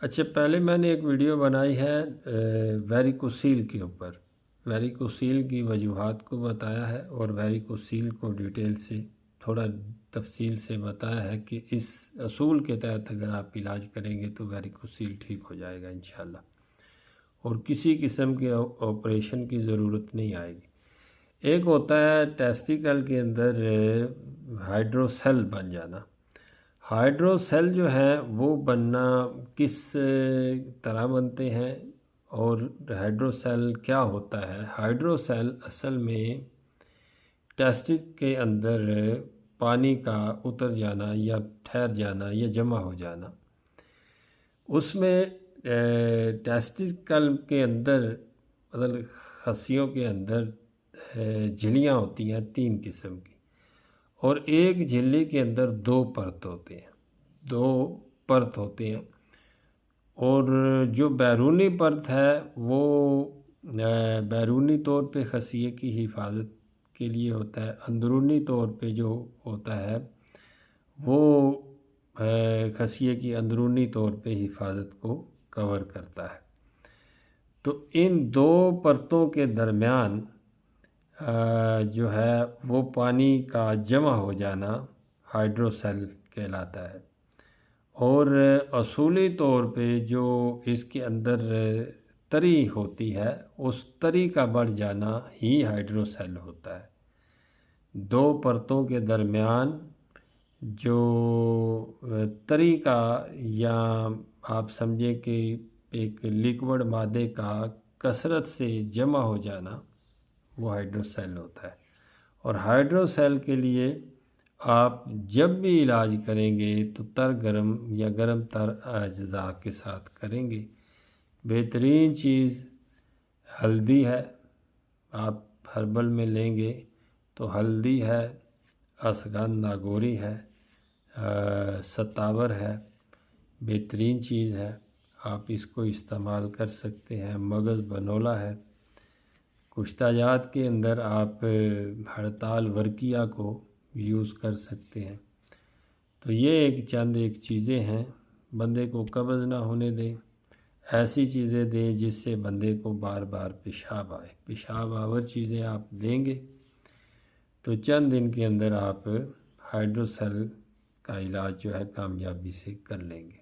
اچھا، پہلے میں نے ایک ویڈیو بنائی ہے ویریکوسیل کے اوپر، ویریکوسیل کی وجوہات کو بتایا ہے، اور ویریکوسیل کو ڈیٹیل سے تھوڑا تفصیل سے بتایا ہے کہ اس اصول کے تحت اگر آپ علاج کریں گے تو ویریکوسیل ٹھیک ہو جائے گا انشاءاللہ، اور کسی قسم کے آپریشن کی ضرورت نہیں آئے گی۔ ایک ہوتا ہے ٹیسٹیکل کے اندر ہائیڈروسیل بن جانا۔ ہائیڈروسیل جو ہے وہ بننا کس طرح بنتے ہیں، اور ہائیڈروسیل کیا ہوتا ہے؟ ہائیڈروسیل اصل میں ٹیسٹس کے اندر پانی کا اتر جانا یا ٹھہر جانا یا جمع ہو جانا، اس میں ٹیسٹیکل کے اندر مطلب خصیوں کے اندر جھلیاں ہوتی ہیں 3 قسم کی، اور ایک جھلی کے اندر 2 پرت ہوتے ہیں، 2 پرت ہوتے ہیں، اور جو بیرونی پرت ہے وہ بیرونی طور پہ خصیے کی حفاظت کے لیے ہوتا ہے، اندرونی طور پہ جو ہوتا ہے وہ خصیے کی اندرونی طور پہ حفاظت کو کور کرتا ہے۔ تو ان 2 پرتوں کے درمیان جو ہے وہ پانی کا جمع ہو جانا ہائیڈروسیل کہلاتا ہے، اور اصولی طور پہ جو اس کے اندر تری ہوتی ہے اس تری کا بڑھ جانا ہی ہائیڈروسیل ہوتا ہے۔ 2 پرتوں کے درمیان جو تری کا، یا آپ سمجھیں کہ ایک لیکوڈ مادے کا کثرت سے جمع ہو جانا، وہ ہائیڈروسیل ہوتا ہے۔ اور ہائیڈروسیل کے لیے آپ جب بھی علاج کریں گے تو تر گرم یا گرم تر اجزاء کے ساتھ کریں گے۔ بہترین چیز ہلدی ہے، آپ ہربل میں لیں گے تو ہلدی ہے، اشگند ناگوری ہے، ستاور ہے، بہترین چیز ہے، آپ اس کو استعمال کر سکتے ہیں۔ مغز بنولا ہے، کشتہ جات کے اندر آپ ہڑتال ورقیہ کو یوز کر سکتے ہیں۔ تو یہ چند چیزیں ہیں، بندے کو قبض نہ ہونے دیں، ایسی چیزیں دیں جس سے بندے کو بار بار پیشاب آئے، پیشاب آور چیزیں آپ دیں گے تو چند دن کے اندر آپ ہائیڈروسیل کا علاج جو ہے کامیابی سے کر لیں گے۔